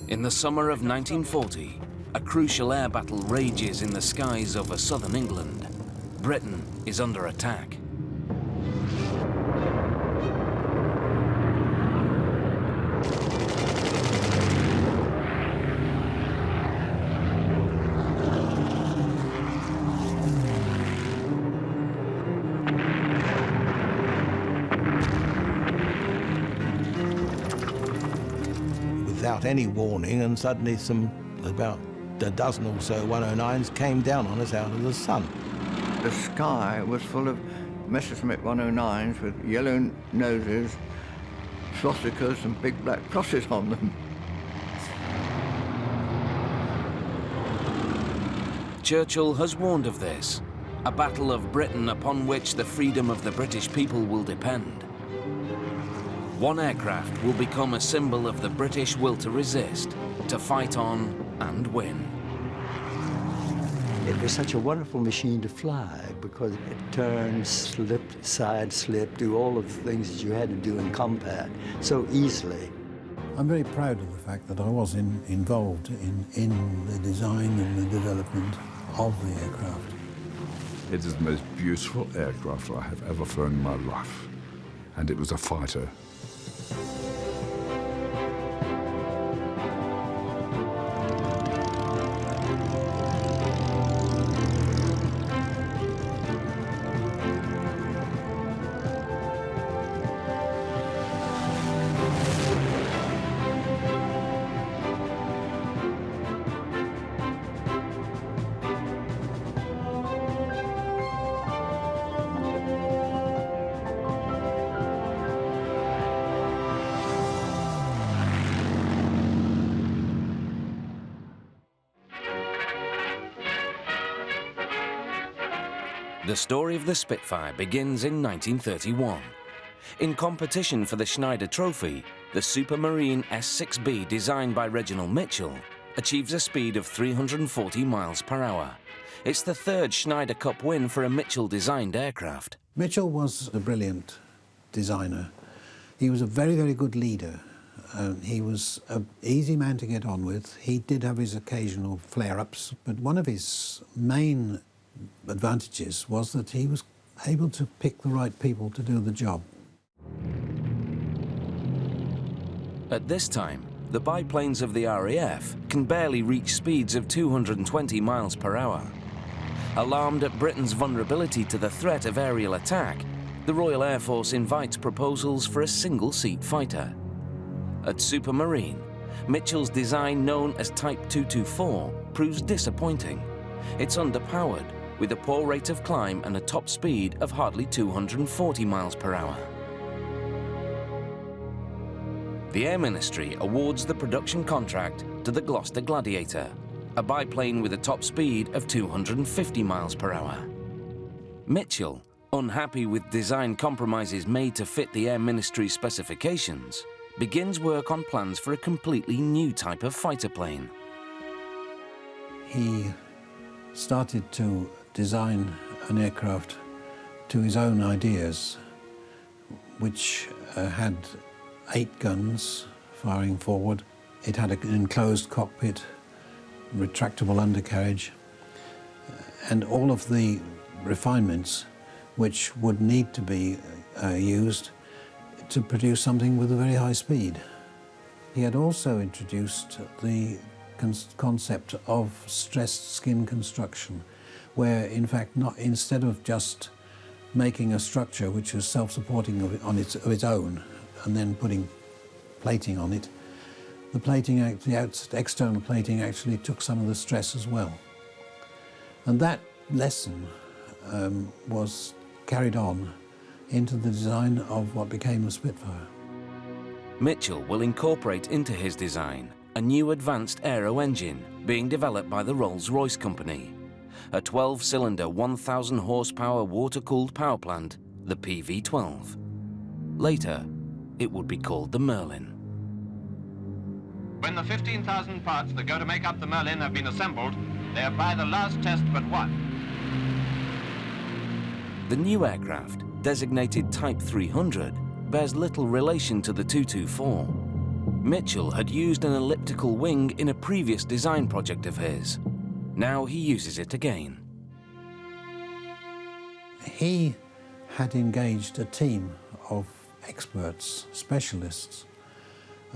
In the summer of 1940, a crucial air battle rages in the skies over southern England. Britain is under attack. Without any warning, and suddenly about a dozen or so 109s came down on us out of the sun. The sky was full of Messerschmitt 109s with yellow noses, swastikas and big black crosses on them. Churchill has warned of this, a battle of Britain upon which the freedom of the British people will depend. One aircraft will become a symbol of the British will to resist, to fight on and win. It was such a wonderful machine to fly because it turned, slipped, side slip, do all of the things that you had to do in combat so easily. I'm very proud of the fact that I was involved in the design and the development of the aircraft. It is the most beautiful aircraft I have ever flown in my life, and it was a fighter. The story of the Spitfire begins in 1931. In competition for the Schneider Trophy, the Supermarine S6B designed by Reginald Mitchell achieves a speed of 340 miles per hour. It's the third Schneider Cup win for a Mitchell-designed aircraft. Mitchell was a brilliant designer. He was a very, very good leader. He was an easy man to get on with. He did have his occasional flare-ups, but one of his main advantages was that he was able to pick the right people to do the job. At this time, the biplanes of the RAF can barely reach speeds of 220 miles per hour. Alarmed at Britain's vulnerability to the threat of aerial attack, the Royal Air Force invites proposals for a single-seat fighter. At Supermarine, Mitchell's design, known as Type 224, proves disappointing. It's underpowered, with a poor rate of climb and a top speed of hardly 240 miles per hour. The Air Ministry awards the production contract to the Gloucester Gladiator, a biplane with a top speed of 250 miles per hour. Mitchell, unhappy with design compromises made to fit the Air Ministry's specifications, begins work on plans for a completely new type of fighter plane. He started to design an aircraft to his own ideas, which had 8 guns firing forward. It had an enclosed cockpit, retractable undercarriage, and all of the refinements which would need to be used to produce something with a very high speed. He had also introduced the concept of stressed skin construction, where in fact instead of just making a structure which was self-supporting of its own and then putting plating on it, the external plating actually took some of the stress as well. And that lesson was carried on into the design of what became the Spitfire. Mitchell will incorporate into his design a new advanced aero engine being developed by the Rolls-Royce company, a 12-cylinder 1,000 horsepower water-cooled power plant, the PV-12. Later, it would be called the Merlin. When the 15,000 parts that go to make up the Merlin have been assembled, they apply the last test but one. The new aircraft, designated Type 300, bears little relation to the 224. Mitchell had used an elliptical wing in a previous design project of his. Now he uses it again. He had engaged a team of experts, specialists,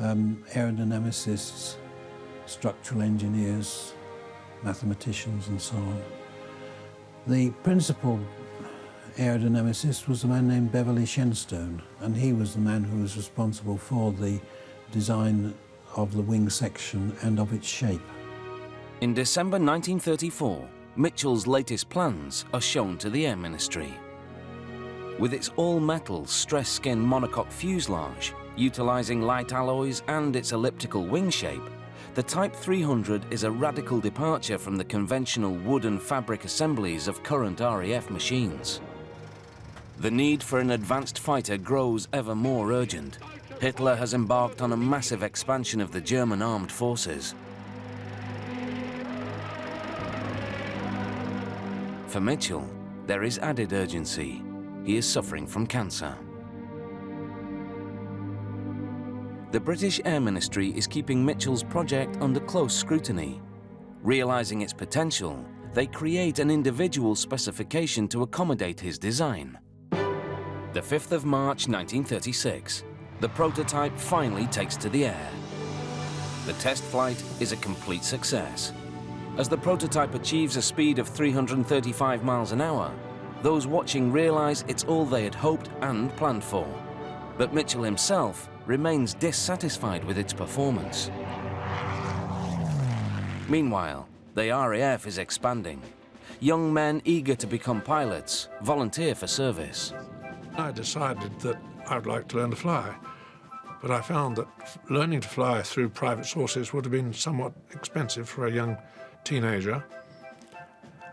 aerodynamicists, structural engineers, mathematicians and so on. The principal aerodynamicist was a man named Beverly Shenstone, and he was the man who was responsible for the design of the wing section and of its shape. In December 1934, Mitchell's latest plans are shown to the Air Ministry. With its all-metal stress-skin monocoque fuselage, utilising light alloys and its elliptical wing shape, the Type 300 is a radical departure from the conventional wood and fabric assemblies of current RAF machines. The need for an advanced fighter grows ever more urgent. Hitler has embarked on a massive expansion of the German armed forces. For Mitchell, there is added urgency. He is suffering from cancer. The British Air Ministry is keeping Mitchell's project under close scrutiny. Realising its potential, they create an individual specification to accommodate his design. The 5th of March 1936, the prototype finally takes to the air. The test flight is a complete success. As the prototype achieves a speed of 335 miles an hour, those watching realise it's all they had hoped and planned for. But Mitchell himself remains dissatisfied with its performance. Meanwhile, the RAF is expanding. Young men eager to become pilots volunteer for service. I decided that I would like to learn to fly, but I found that learning to fly through private sources would have been somewhat expensive for a young teenager.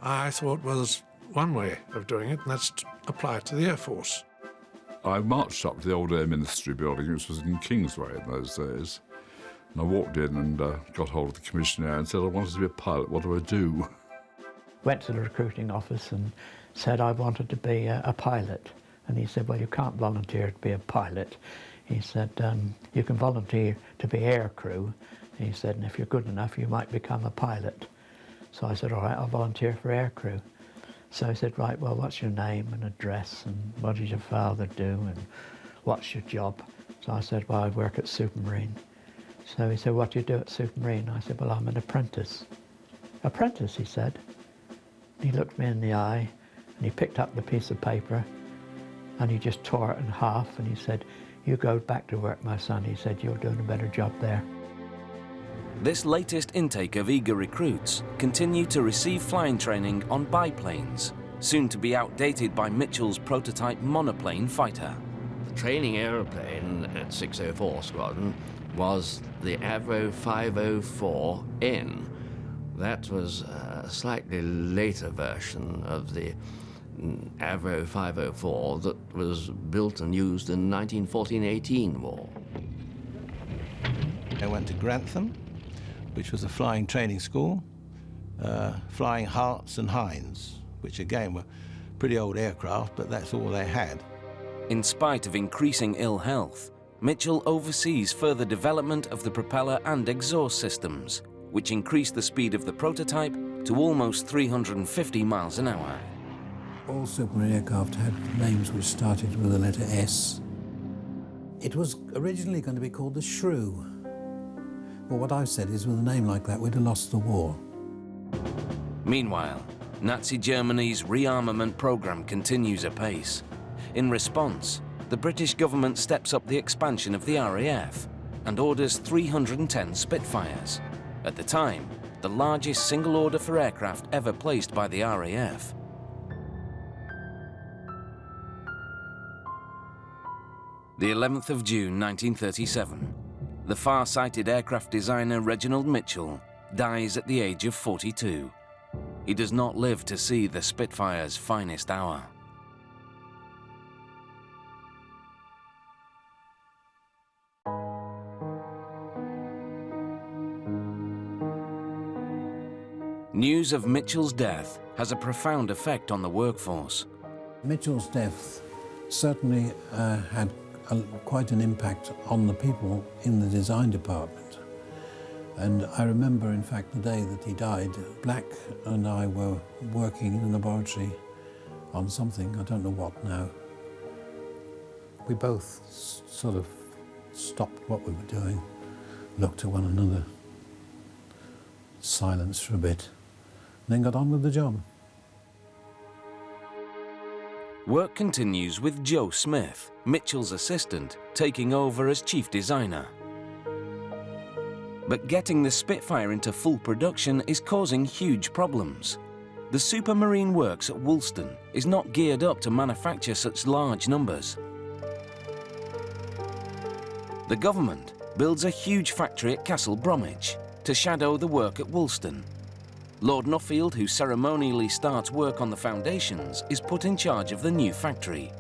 I thought was one way of doing it, and that's to apply to the Air Force. I marched up to the old Air Ministry building, which was in Kingsway in those days, and I walked in and got hold of the commissioner and said, I wanted to be a pilot, what do I do? Went to the recruiting office and said I wanted to be a pilot. And he said, well, you can't volunteer to be a pilot. He said, you can volunteer to be air crew. He said, and if you're good enough, you might become a pilot. So I said, all right, I'll volunteer for air crew. So he said, right, well, what's your name and address, and what does your father do, and what's your job? So I said, well, I work at Supermarine. So he said, what do you do at Supermarine? I said, well, I'm an apprentice. Apprentice, he said. He looked me in the eye, and he picked up the piece of paper, and he just tore it in half, and he said, you go back to work, my son. He said, you're doing a better job there. This latest intake of eager recruits continue to receive flying training on biplanes, soon to be outdated by Mitchell's prototype monoplane fighter. The training aeroplane at 604 Squadron was the Avro 504N. That was a slightly later version of the Avro 504 that was built and used in the 1914-18 war. I went to Grantham, which was a flying training school, flying Harts and Hinds, which again were pretty old aircraft, but that's all they had. In spite of increasing ill health, Mitchell oversees further development of the propeller and exhaust systems, which increased the speed of the prototype to almost 350 miles an hour. All Supermarine aircraft had names which started with the letter S. It was originally going to be called the Shrew. But what I've said is, with a name like that, we'd have lost the war. Meanwhile, Nazi Germany's rearmament program continues apace. In response, the British government steps up the expansion of the RAF and orders 310 Spitfires. At the time, the largest single order for aircraft ever placed by the RAF. The 11th of June 1937, the far-sighted aircraft designer Reginald Mitchell dies at the age of 42. He does not live to see the Spitfire's finest hour. News of Mitchell's death has a profound effect on the workforce. Mitchell's death certainly had quite an impact on the people in the design department. And I remember, in fact, the day that he died, Black and I were working in the laboratory on something, I don't know what now. We both sort of stopped what we were doing, looked at one another, silence for a bit, and then got on with the job. Work continues with Joe Smith, Mitchell's assistant, taking over as chief designer. But getting the Spitfire into full production is causing huge problems. The Supermarine Works at Woolston is not geared up to manufacture such large numbers. The government builds a huge factory at Castle Bromwich to shadow the work at Woolston. Lord Nuffield, who ceremonially starts work on the foundations, is put in charge of the new factory.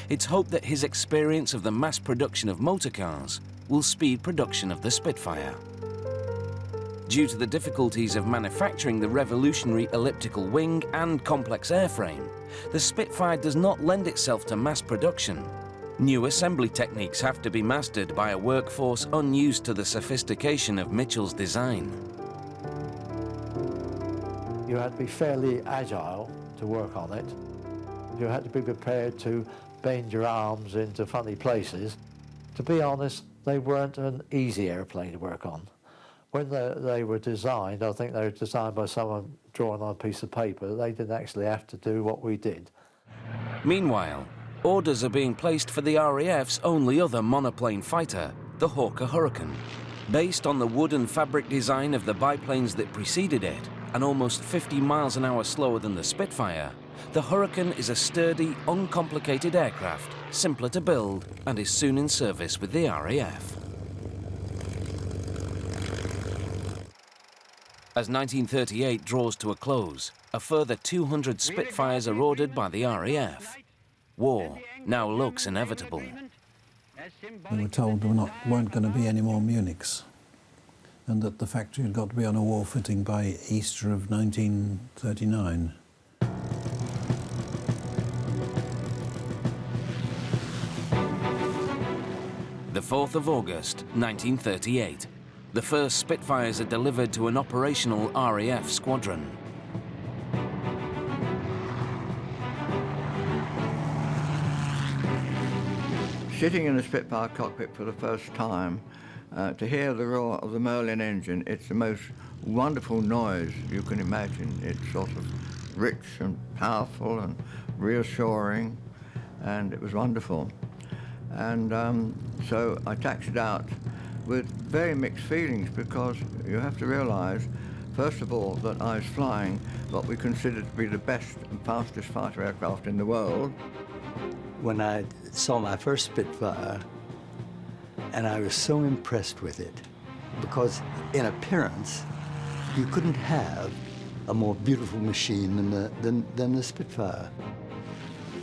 It's hoped that his experience of the mass production of motor cars will speed production of the Spitfire. Due to the difficulties of manufacturing the revolutionary elliptical wing and complex airframe, the Spitfire does not lend itself to mass production. New assembly techniques have to be mastered by a workforce unused to the sophistication of Mitchell's design. You had to be fairly agile to work on it. You had to be prepared to bend your arms into funny places. To be honest, they weren't an easy airplane to work on. When they were designed, I think they were designed by someone drawing on a piece of paper. They didn't actually have to do what we did. Meanwhile, orders are being placed for the RAF's only other monoplane fighter, the Hawker Hurricane. Based on the wood and fabric design of the biplanes that preceded it, and almost 50 miles an hour slower than the Spitfire, the Hurricane is a sturdy, uncomplicated aircraft, simpler to build, and is soon in service with the RAF. As 1938 draws to a close, a further 200 Spitfires are ordered by the RAF. War now looks inevitable. We were told there weren't going to be any more Munichs, and that the factory had got to be on a war footing by Easter of 1939. The 4th of August, 1938. The first Spitfires are delivered to an operational RAF squadron. Sitting in the Spitfire cockpit for the first time, to hear the roar of the Merlin engine, it's the most wonderful noise you can imagine. It's sort of rich and powerful and reassuring, and it was wonderful. And so I taxied out with very mixed feelings, because you have to realize, first of all, that I was flying what we considered to be the best and fastest fighter aircraft in the world. When I saw my first Spitfire, and I was so impressed with it, because in appearance, you couldn't have a more beautiful machine than the Spitfire.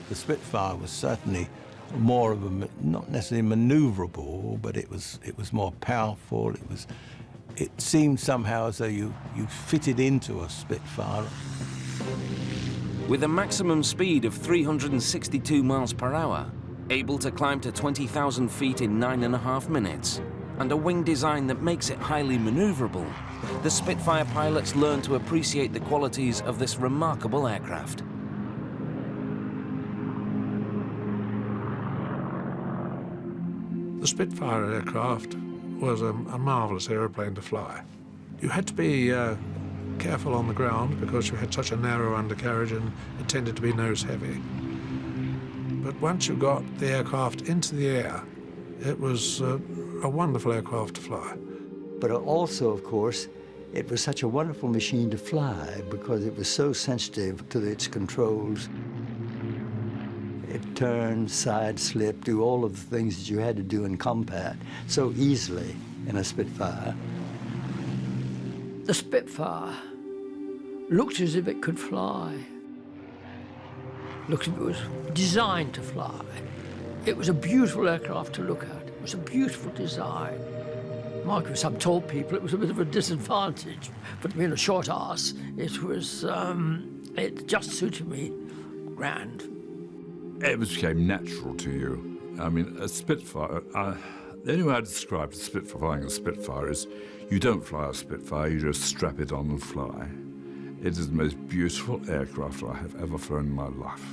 The Spitfire was certainly more of a, not necessarily maneuverable, but it was more powerful. It seemed somehow as though you fitted into a Spitfire. With a maximum speed of 362 miles per hour, able to climb to 20,000 feet in 9.5 minutes, and a wing design that makes it highly maneuverable, the Spitfire pilots learn to appreciate the qualities of this remarkable aircraft. The Spitfire aircraft was a marvellous aeroplane to fly. You had to be careful on the ground because you had such a narrow undercarriage and it tended to be nose heavy. But once you got the aircraft into the air, it was a wonderful aircraft to fly. But also, of course, it was such a wonderful machine to fly because it was so sensitive to its controls. It turned, side slip, do all of the things that you had to do in combat so easily in a Spitfire. The Spitfire looked as if it could fly. Looked as if it was designed to fly. It was a beautiful aircraft to look at. It was a beautiful design. Like with some tall people, it was a bit of a disadvantage. But being a short arse, it was, it just suited me grand. It became natural to you. I mean, a Spitfire, the only way I describe flying a Spitfire is you don't fly a Spitfire, you just strap it on and fly. It is the most beautiful aircraft I have ever flown in my life.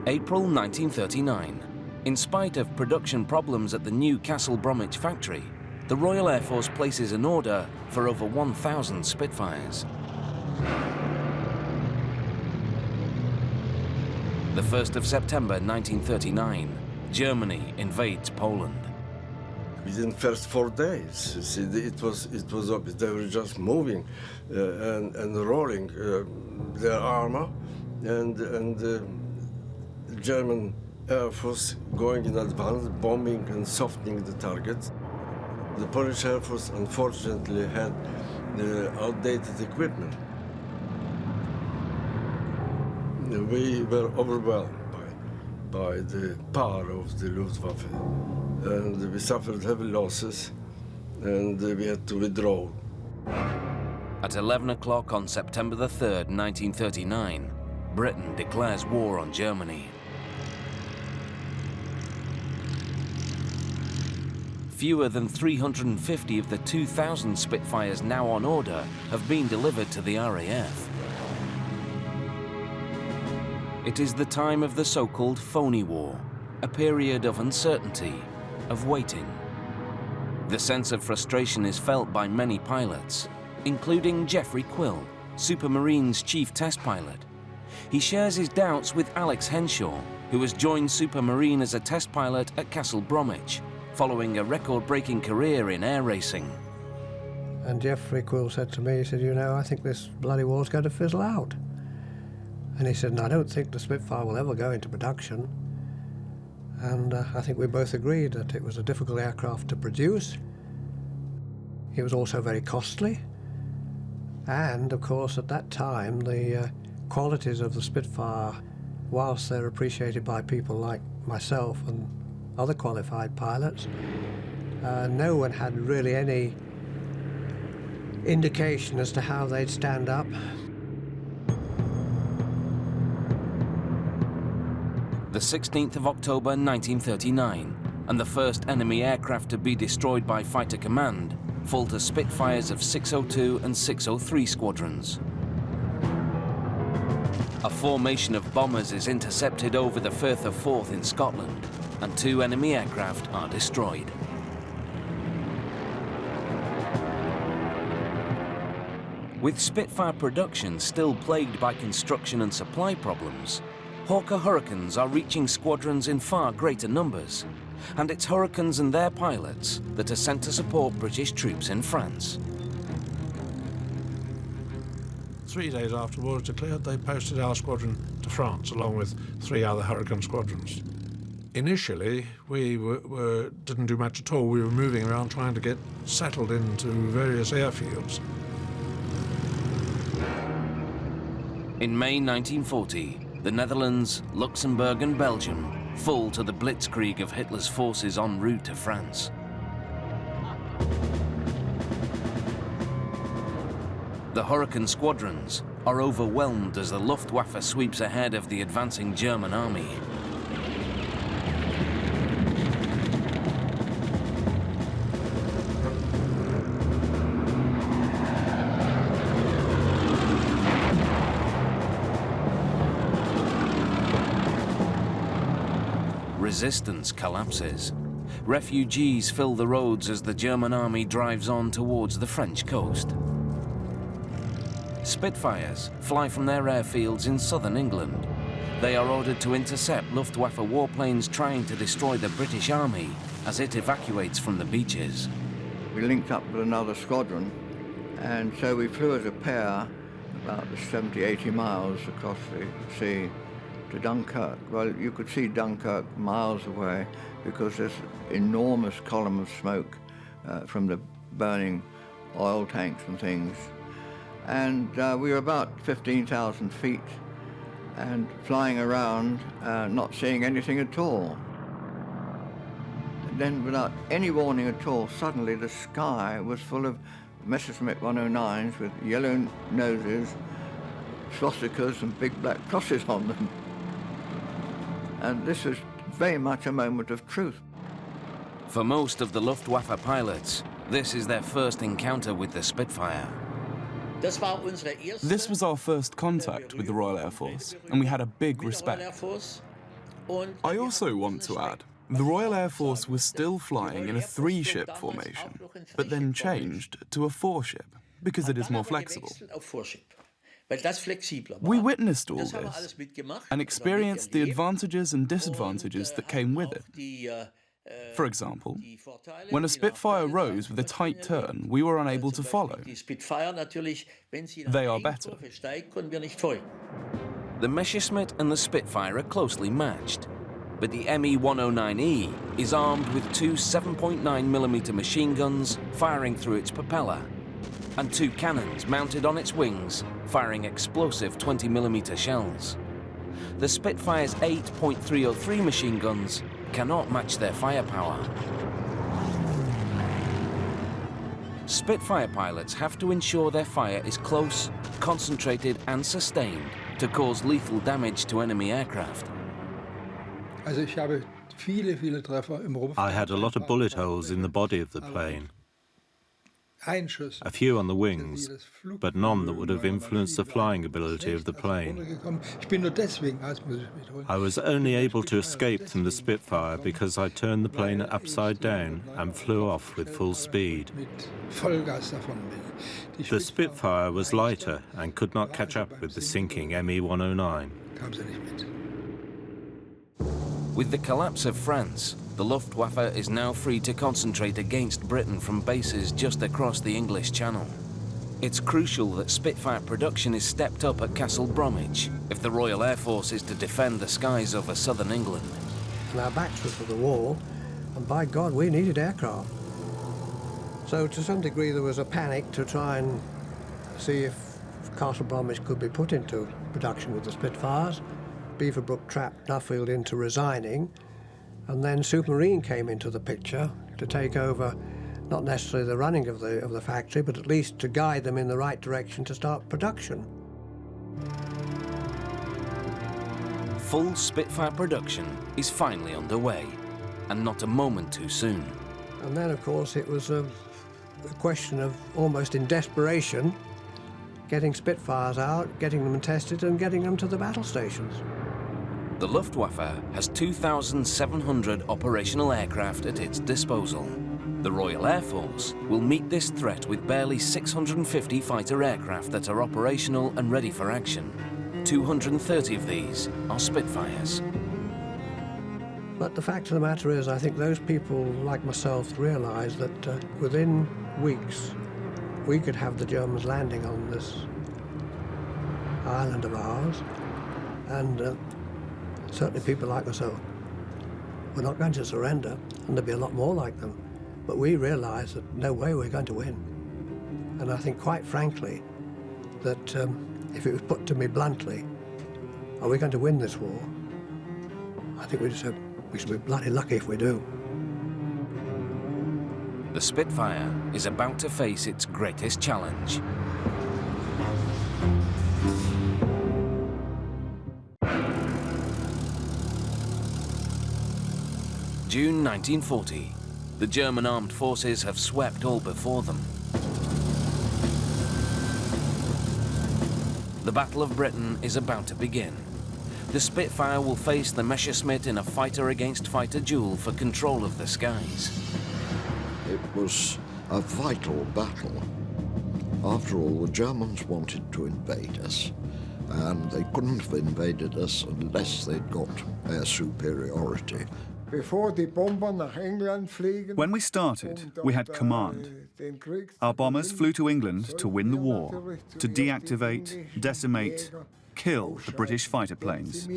April 1939. In spite of production problems at the new Castle Bromwich factory, the Royal Air Force places an order for over 1,000 Spitfires. The 1st of September 1939, Germany invades Poland. Within the first 4 days, you see, it was obvious. They were just moving and rolling their armor, and the German Air Force going in advance, bombing and softening the targets. The Polish Air Force, unfortunately, had outdated equipment. We were overwhelmed by the power of the Luftwaffe, and we suffered heavy losses, and we had to withdraw. At 11 o'clock on September the 3rd, 1939, Britain declares war on Germany. Fewer than 350 of the 2,000 Spitfires now on order have been delivered to the RAF. It is the time of the so-called phony war, a period of uncertainty, of waiting. The sense of frustration is felt by many pilots, including Geoffrey Quill, Supermarine's chief test pilot. He shares his doubts with Alex Henshaw, who has joined Supermarine as a test pilot at Castle Bromwich, following a record-breaking career in air racing. And Geoffrey Quill said to me, he said, you know, I think this bloody war's going to fizzle out. And he said, I don't think the Spitfire will ever go into production. And I think we both agreed that it was a difficult aircraft to produce. It was also very costly. And, of course, at that time, the qualities of the Spitfire, whilst they're appreciated by people like myself and other qualified pilots, no one had really any indication as to how they'd stand up. The 16th of October 1939, and the first enemy aircraft to be destroyed by Fighter Command fall to Spitfires of 602 and 603 squadrons. A formation of bombers is intercepted over the Firth of Forth in Scotland, and 2 enemy aircraft are destroyed. With Spitfire production still plagued by construction and supply problems, Hawker Hurricanes are reaching squadrons in far greater numbers, and it's Hurricanes and their pilots that are sent to support British troops in France. 3 days after war was declared, they posted our squadron to France, along with 3 other Hurricane squadrons. Initially, we didn't do much at all. We were moving around trying to get settled into various airfields. In May 1940, the Netherlands, Luxembourg and Belgium fall to the blitzkrieg of Hitler's forces en route to France. The Hurricane squadrons are overwhelmed as the Luftwaffe sweeps ahead of the advancing German army. Resistance collapses. Refugees fill the roads as the German army drives on towards the French coast. Spitfires fly from their airfields in southern England. They are ordered to intercept Luftwaffe warplanes trying to destroy the British army as it evacuates from the beaches. We linked up with another squadron, and so we flew as a pair about 70, 80 miles across the sea to Dunkirk. Well, you could see Dunkirk miles away because there's enormous column of smoke from the burning oil tanks and things. And we were about 15,000 feet and flying around, not seeing anything at all. Then, without any warning at all, suddenly the sky was full of Messerschmitt 109s with yellow noses, swastikas and big black crosses on them. And this was very much a moment of truth. For most of the Luftwaffe pilots, this is their first encounter with the Spitfire. This was our first contact with the Royal Air Force, and we had a big respect. I also want to add, the Royal Air Force was still flying in a 3-ship formation, but then changed to a 4-ship, because it is more flexible. We witnessed all this, and experienced the advantages and disadvantages that came with it. For example, when a Spitfire rose with a tight turn, we were unable to follow. They are better. The Messerschmitt and the Spitfire are closely matched, but the ME-109E is armed with 2 7.9mm machine guns firing through its propeller, and 2 cannons mounted on its wings firing explosive 20mm shells. The Spitfire's 8.303 machine guns cannot match their firepower. Spitfire pilots have to ensure their fire is close, concentrated and sustained to cause lethal damage to enemy aircraft. I had a lot of bullet holes in the body of the plane. A few on the wings, but none that would have influenced the flying ability of the plane. I was only able to escape from the Spitfire because I turned the plane upside down and flew off with full speed. The Spitfire was lighter and could not catch up with the sinking ME-109. With the collapse of France, the Luftwaffe is now free to concentrate against Britain from bases just across the English Channel. It's crucial that Spitfire production is stepped up at Castle Bromwich if the Royal Air Force is to defend the skies over southern England. And our backs were to the wall, and by God, we needed aircraft. So to some degree there was a panic to try and see if Castle Bromwich could be put into production with the Spitfires. Beaverbrook trapped Nuffield into resigning, and then Supermarine came into the picture to take over, not necessarily the running of the factory, but at least to guide them in the right direction to start production. Full Spitfire production is finally underway, and not a moment too soon. And then, of course, it was a question of almost in desperation, getting Spitfires out, getting them tested, and getting them to the battle stations. The Luftwaffe has 2,700 operational aircraft at its disposal. The Royal Air Force will meet this threat with barely 650 fighter aircraft that are operational and ready for action. 230 of these are Spitfires. But the fact of the matter is, I think those people like myself realised that within weeks we could have the Germans landing on this island of ours, and certainly people like myself were not going to surrender, and there'd be a lot more like them. But we realised that no way we're going to win. And I think, quite frankly, that if it was put to me bluntly, are we going to win this war? I think we just said, we should be bloody lucky if we do. The Spitfire is about to face its greatest challenge. June 1940. The German armed forces have swept all before them. The Battle of Britain is about to begin. The Spitfire will face the Messerschmitt in a fighter-against-fighter duel for control of the skies. It was a vital battle. After all, the Germans wanted to invade us, and they couldn't have invaded us unless they'd got air superiority. When we started, we had command. Our bombers flew to England to win the war, to deactivate, decimate, kill the British fighter planes.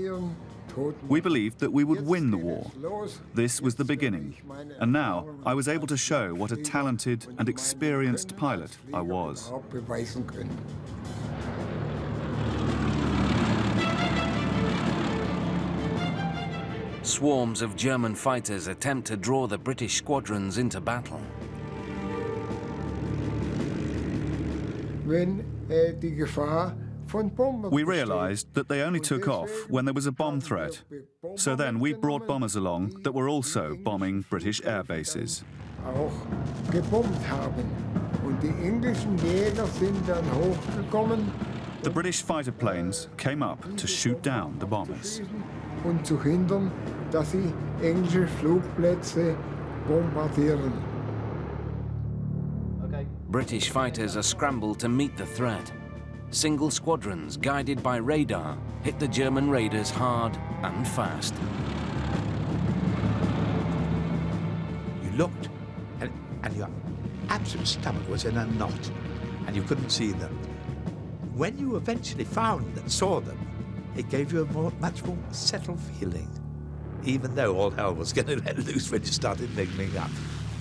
We believed that we would win the war. This was the beginning, and now I was able to show what a talented and experienced pilot I was. swarms of German fighters attempt to draw the British squadrons into battle. We realized that they only took off when there was a bomb threat. So then we brought bombers along that were also bombing British air bases. The British fighter planes came up to shoot down the bombers. British fighters are scrambled to meet the threat. Single squadrons, guided by radar, hit the German raiders hard and fast. You looked, and your absolute stomach was in a knot, and you couldn't see them. When you eventually found and saw them, it gave you a much more settled feeling, even though all hell was going to let loose when you started niggling up.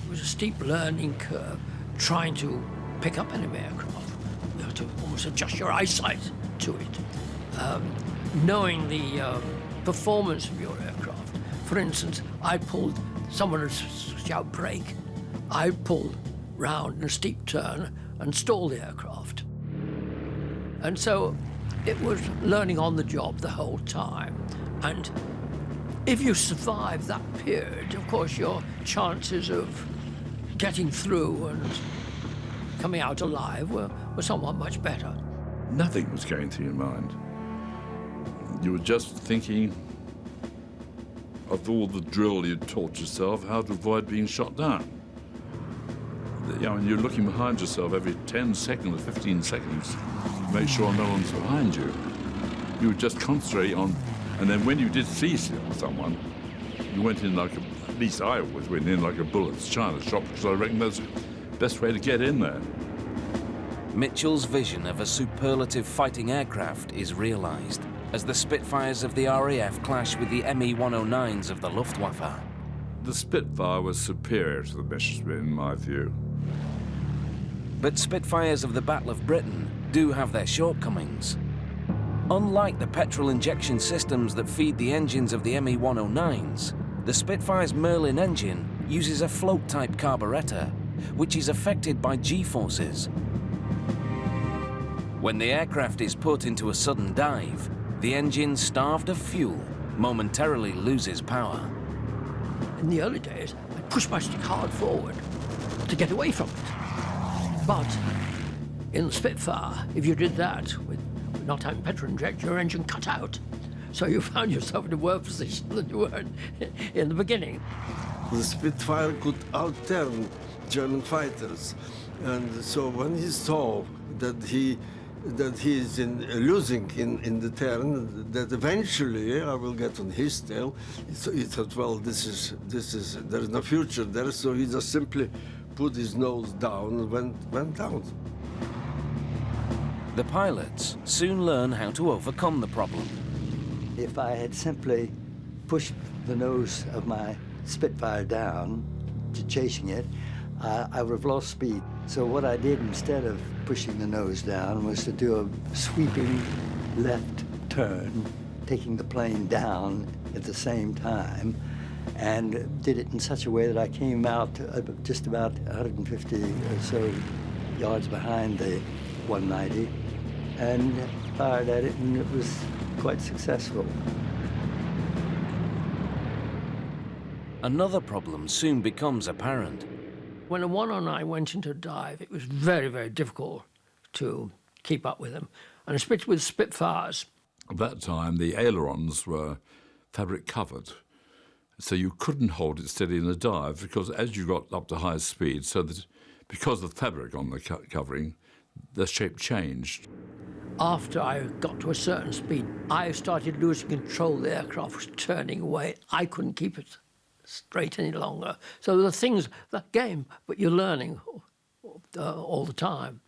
It was a steep learning curve, trying to pick up enemy aircraft. You have to almost adjust your eyesight to it. Knowing the performance of your aircraft. For instance, I pulled, someone would shout brake. I pulled round in a steep turn and stalled the aircraft. And so it was learning on the job the whole time. And if you survive that period, of course, your chances of getting through and coming out alive were somewhat much better. Nothing was going through your mind. You were just thinking of all the drill you'd taught yourself, how to avoid being shot down. You know, and you're looking behind yourself every 10 seconds, 15 seconds, to make sure no one's behind you. You would just concentrate on, and then when you did see someone, you went in like at least I always went in like a bullet's China shop, because I reckon that's the best way to get in there. Mitchell's vision of a superlative fighting aircraft is realized as the Spitfires of the RAF clash with the Me-109s of the Luftwaffe. The Spitfire was superior to the Messerschmitt, in my view. But Spitfires of the Battle of Britain do have their shortcomings. Unlike the petrol injection systems that feed the engines of the Me-109s, the Spitfire's Merlin engine uses a float-type carburettor, which is affected by G-forces. When the aircraft is put into a sudden dive, the engine, starved of fuel, momentarily loses power. In the early days, I pushed my stick hard forward to get away from it. But in the Spitfire, if you did that with not having petrol inject, your engine cut out. So you found yourself in a worse position than you were in the beginning. The Spitfire could outturn German fighters, and so when he saw that he is losing in the turn, that eventually I will get on his tail, so he thought, well, there is no future there, so he just simply put his nose down and went down. The pilots soon learn how to overcome the problem. If I had simply pushed the nose of my Spitfire down to chasing it, I would have lost speed. So what I did instead of pushing the nose down was to do a sweeping left turn, taking the plane down at the same time, and did it in such a way that I came out just about 150 or so yards behind the 190 and fired at it, and it was quite successful. Another problem soon becomes apparent. When a 109 went into a dive, it was very, very difficult to keep up with them. And especially with Spitfires. At that time, the ailerons were fabric covered, so you couldn't hold it steady in a dive, because as you got up to high speed, so that because of the fabric on the covering, the shape changed. After I got to a certain speed, I started losing control. The aircraft was turning away. I couldn't keep it straight any longer. So the things, that game, but you're learning all the time.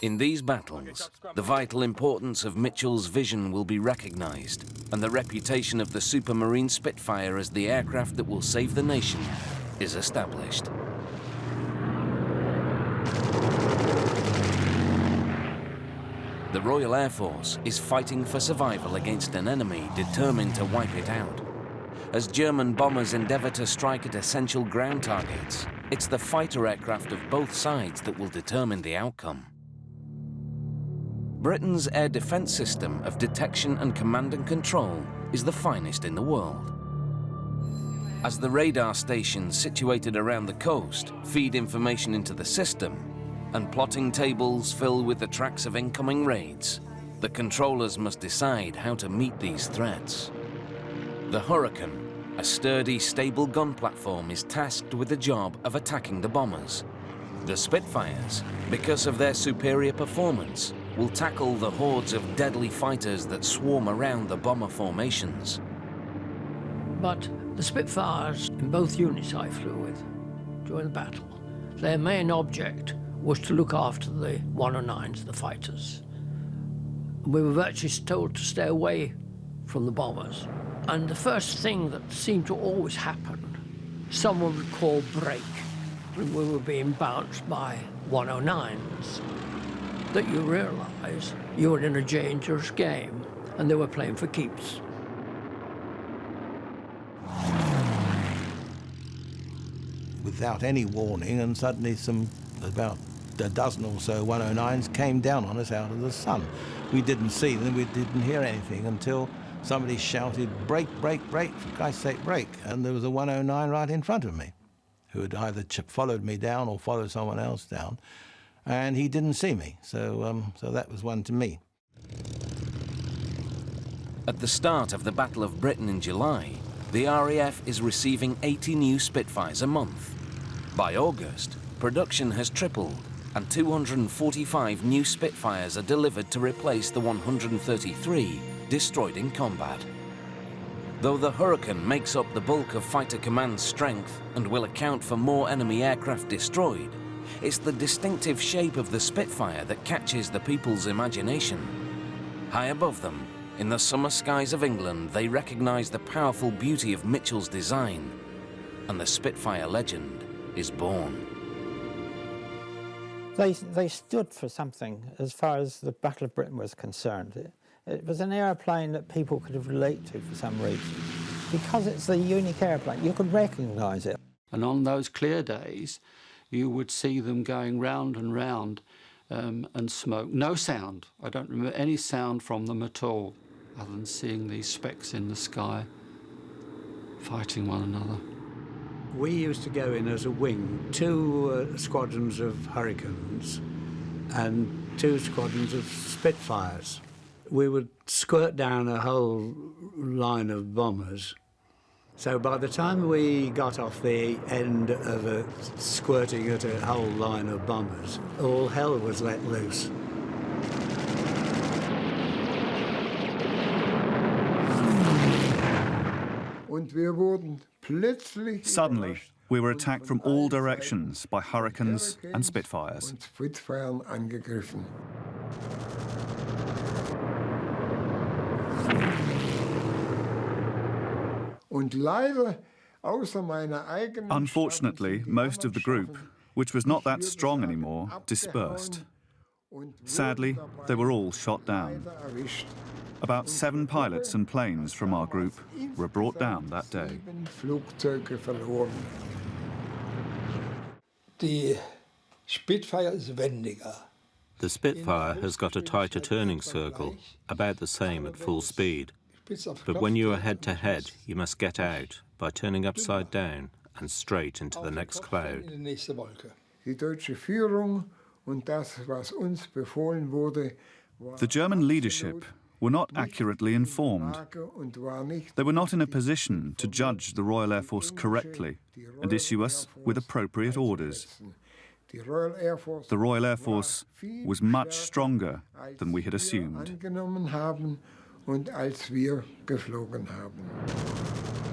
In these battles, the vital importance of Mitchell's vision will be recognized, and the reputation of the Supermarine Spitfire as the aircraft that will save the nation is established. The Royal Air Force is fighting for survival against an enemy determined to wipe it out. As German bombers endeavour to strike at essential ground targets, it's the fighter aircraft of both sides that will determine the outcome. Britain's air defence system of detection and command and control is the finest in the world. As the radar stations situated around the coast feed information into the system, and plotting tables fill with the tracks of incoming raids, the controllers must decide how to meet these threats. The Hurricane, a sturdy, stable gun platform, is tasked with the job of attacking the bombers. The Spitfires, because of their superior performance, will tackle the hordes of deadly fighters that swarm around the bomber formations. But the Spitfires, in both units I flew with during the battle, their main object was to look after the 109s, the fighters. We were virtually told to stay away from the bombers. And the first thing that seemed to always happen, someone would call break when we were being bounced by 109s. That you realise you were in a dangerous game and they were playing for keeps. Without any warning, and suddenly about a dozen or so 109s came down on us out of the sun. We didn't see them, we didn't hear anything until somebody shouted, "Break, break, break, for Christ's sake, break." And there was a 109 right in front of me who had either followed me down or followed someone else down. And he didn't see me, so that was one to me. At the start of the Battle of Britain in July, the RAF is receiving 80 new Spitfires a month. By August, production has tripled, and 245 new Spitfires are delivered to replace the 133 destroyed in combat. Though the Hurricane makes up the bulk of Fighter Command's strength and will account for more enemy aircraft destroyed, it's the distinctive shape of the Spitfire that catches the people's imagination. High above them, in the summer skies of England, they recognise the powerful beauty of Mitchell's design, and the Spitfire legend is born. They stood for something as far as the Battle of Britain was concerned. It was an airplane that people could relate to for some reason. Because it's a unique airplane, you could recognise it. And on those clear days, you would see them going round and round and smoke. No sound. I don't remember any sound from them at all, other than seeing these specks in the sky fighting one another. We used to go in as a wing, 2 squadrons of Hurricanes and 2 squadrons of Spitfires. We would squirt down a whole line of bombers. So by the time we got off the end of squirting at a whole line of bombers, all hell was let loose. Suddenly, we were attacked from all directions by Hurricanes and Spitfires. Unfortunately, most of the group, which was not that strong anymore, dispersed. Sadly, they were all shot down. About 7 pilots and planes from our group were brought down that day. The Spitfire has got a tighter turning circle, about the same at full speed. But when you are head-to-head, you must get out by turning upside down and straight into the next cloud. The German leadership were not accurately informed. They were not in a position to judge the Royal Air Force correctly and issue us with appropriate orders. The Royal Air Force was much stronger than we had assumed.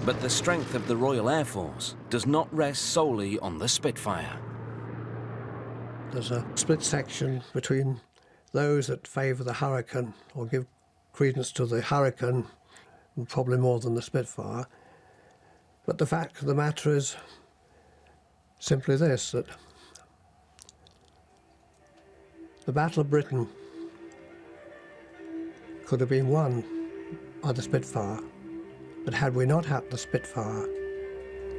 But the strength of the Royal Air Force does not rest solely on the Spitfire. There's a split section between those that favour the Hurricane or give credence to the Hurricane, probably more than the Spitfire. But the fact of the matter is simply this, that the Battle of Britain could have been won by the Spitfire, but had we not had the Spitfire,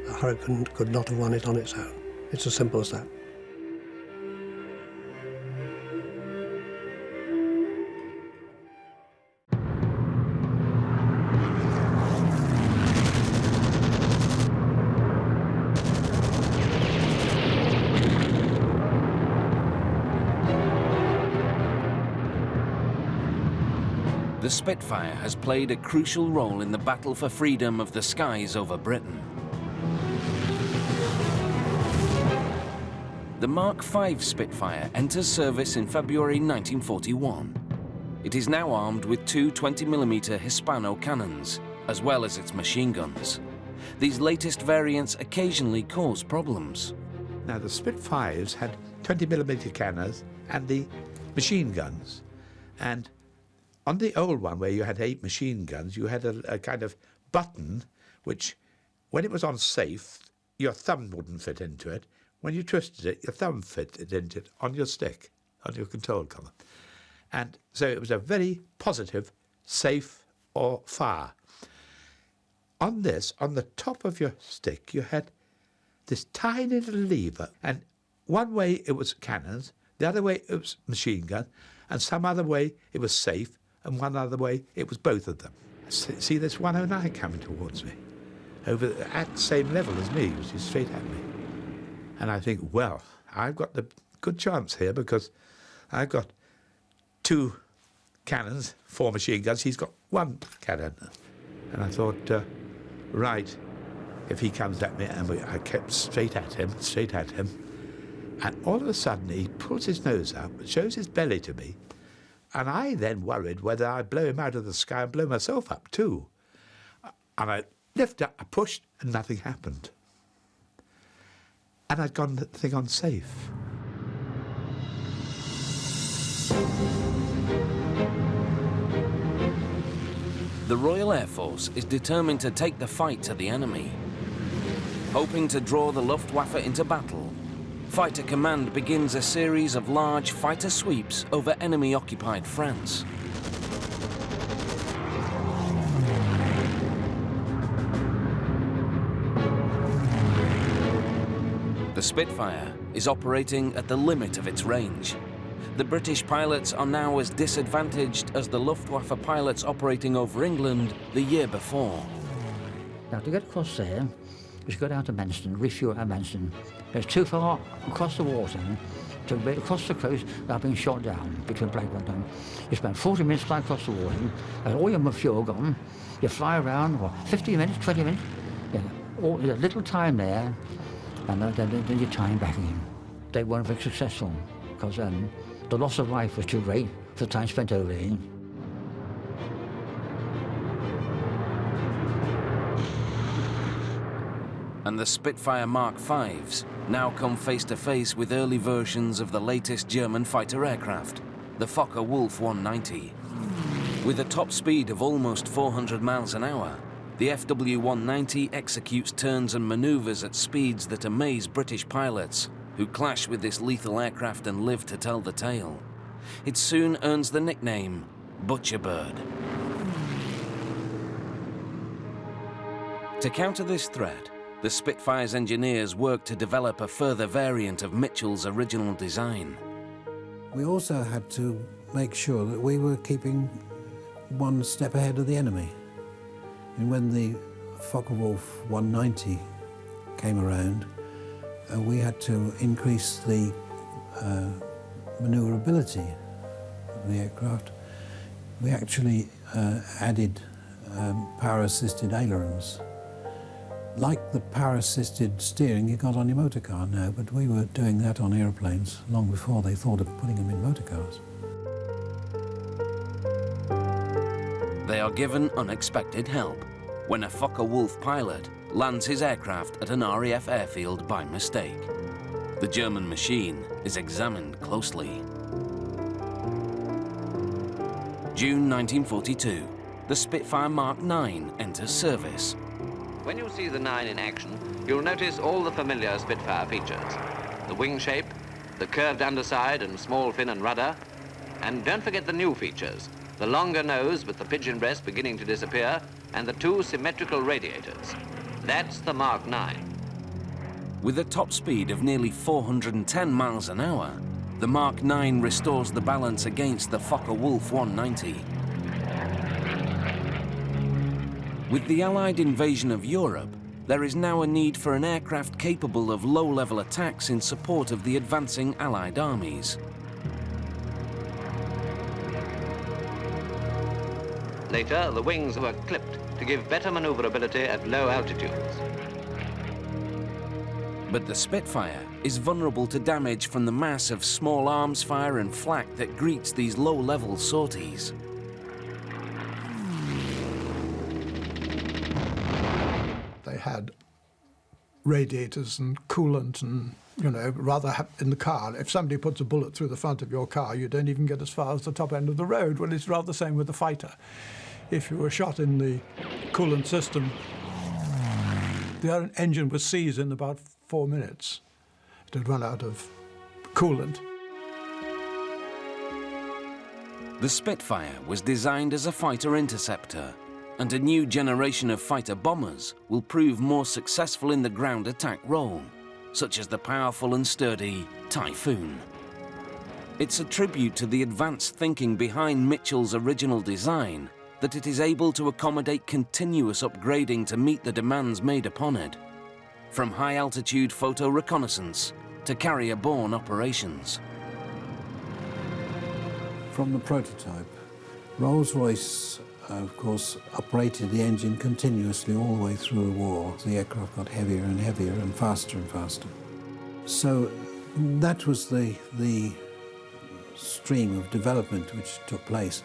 the Hurricane could not have won it on its own. It's as simple as that. The Spitfire has played a crucial role in the battle for freedom of the skies over Britain. The Mark V Spitfire enters service in February 1941. It is now armed with two 20mm Hispano cannons, as well as its machine guns. These latest variants occasionally cause problems. Now, the Spitfires had 20mm cannons and the machine guns. And on the old one, where you had 8 machine guns, you had a kind of button which, when it was on safe, your thumb wouldn't fit into it. When you twisted it, your thumb fit into it on your stick, on your control column. And so it was a very positive, safe or fire. On this, on the top of your stick, you had this tiny little lever, and one way it was cannons, the other way it was machine gun, and some other way it was safe, and one other way it was both of them. See this 109 coming towards me, over at the same level as me, which is straight at me. And I think, well, I've got the good chance here because I've got 2 cannons, 4 machine guns, he's got 1 cannon. And I thought, right, if he comes at me, and I kept straight at him, and all of a sudden he pulls his nose up, shows his belly to me, and I then worried whether I'd blow him out of the sky and blow myself up too. And I lifted up, I pushed, and nothing happened. And I'd gone the thing on safe. The Royal Air Force is determined to take the fight to the enemy. Hoping to draw the Luftwaffe into battle, Fighter Command begins a series of large fighter sweeps over enemy-occupied France. The Spitfire is operating at the limit of its range. The British pilots are now as disadvantaged as the Luftwaffe pilots operating over England the year before. Now, to get across there, we should go down to Manston, refuel at Manston. It's too far across the water to be across the coast without being shot down between Blackburn. You spend 40 minutes flying across the water, and all your fuel gone. You fly around, what, 15 minutes, 20 minutes? Yeah, all, a little time there, and then you time back in. They weren't very successful because the loss of life was too great for the time spent over there. And the Spitfire Mark Vs now come face to face with early versions of the latest German fighter aircraft, the Focke-Wulf 190. With a top speed of almost 400 miles an hour, the FW-190 executes turns and maneuvers at speeds that amaze British pilots, who clash with this lethal aircraft and live to tell the tale. It soon earns the nickname Butcherbird. To counter this threat, the Spitfire's engineers worked to develop a further variant of Mitchell's original design. We also had to make sure that we were keeping one step ahead of the enemy. And when the Focke-Wulf 190 came around, we had to increase the maneuverability of the aircraft. We actually added power-assisted ailerons. Like the power-assisted steering you got on your motor car now, but we were doing that on airplanes long before they thought of putting them in motor cars. They are given unexpected help when a Focke-Wulf pilot lands his aircraft at an RAF airfield by mistake. The German machine is examined closely. June 1942, the Spitfire Mark IX enters service. When you see the 9 in action, you'll notice all the familiar Spitfire features. The wing shape, the curved underside and small fin and rudder, and don't forget the new features, the longer nose with the pigeon breast beginning to disappear, and the two symmetrical radiators. That's the Mark 9. With a top speed of nearly 410 miles an hour, the Mark 9 restores the balance against the Focke-Wulf 190. With the Allied invasion of Europe, there is now a need for an aircraft capable of low-level attacks in support of the advancing Allied armies. Later, the wings were clipped to give better maneuverability at low altitudes. But the Spitfire is vulnerable to damage from the mass of small arms fire and flak that greets these low-level sorties. They had radiators and coolant and, you know, rather in the car. If somebody puts a bullet through the front of your car, you don't even get as far as the top end of the road. Well, it's rather the same with the fighter. If you were shot in the coolant system, the engine would seize in about 4 minutes. It had run out of coolant. The Spitfire was designed as a fighter interceptor, and a new generation of fighter bombers will prove more successful in the ground attack role, such as the powerful and sturdy Typhoon. It's a tribute to the advanced thinking behind Mitchell's original design that it is able to accommodate continuous upgrading to meet the demands made upon it, from high-altitude photo reconnaissance to carrier-borne operations. From the prototype, Rolls-Royce, of course, operated the engine continuously all the way through the war. The aircraft got heavier and heavier and faster and faster. So that was the stream of development which took place.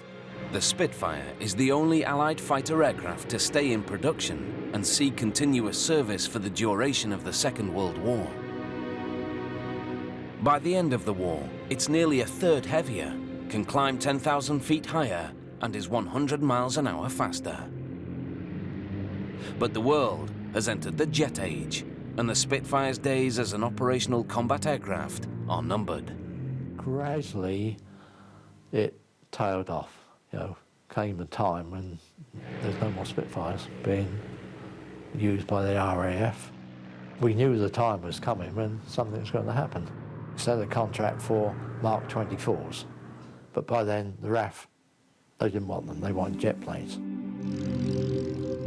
The Spitfire is the only Allied fighter aircraft to stay in production and see continuous service for the duration of the Second World War. By the end of the war, it's nearly a third heavier, can climb 10,000 feet higher, and is 100 miles an hour faster. But the world has entered the jet age, and the Spitfire's days as an operational combat aircraft are numbered. Gradually, it tailed off. You know, came a time when there's no more Spitfires being used by the RAF. We knew the time was coming when something was going to happen. Set a contract for Mark 24s, but by then the RAF, they didn't want them, they wanted jet planes.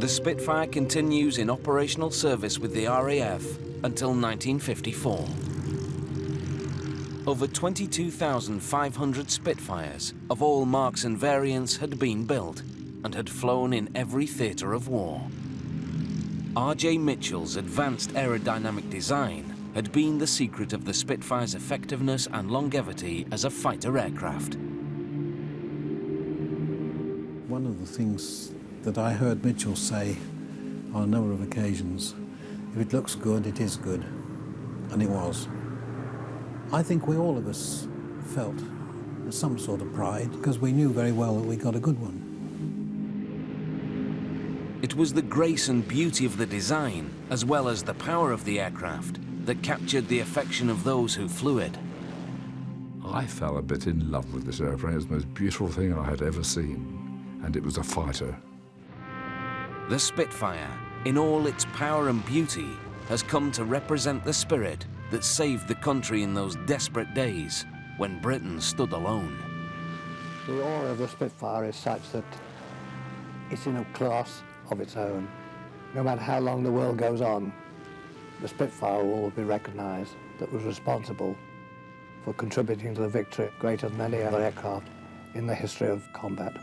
The Spitfire continues in operational service with the RAF until 1954. Over 22,500 Spitfires of all marks and variants had been built and had flown in every theatre of war. R.J. Mitchell's advanced aerodynamic design had been the secret of the Spitfire's effectiveness and longevity as a fighter aircraft. One of the things that I heard Mitchell say on a number of occasions, if it looks good, it is good. And it was. I think we all of us felt some sort of pride because we knew very well that we got a good one. It was the grace and beauty of the design, as well as the power of the aircraft, that captured the affection of those who flew it. I fell a bit in love with this airplane. It was the most beautiful thing I had ever seen, and it was a fighter. The Spitfire, in all its power and beauty, has come to represent the spirit that saved the country in those desperate days when Britain stood alone. The aura of the Spitfire is such that it's in a class of its own. No matter how long the world goes on, the Spitfire will be recognised that was responsible for contributing to the victory greater than any other aircraft in the history of combat.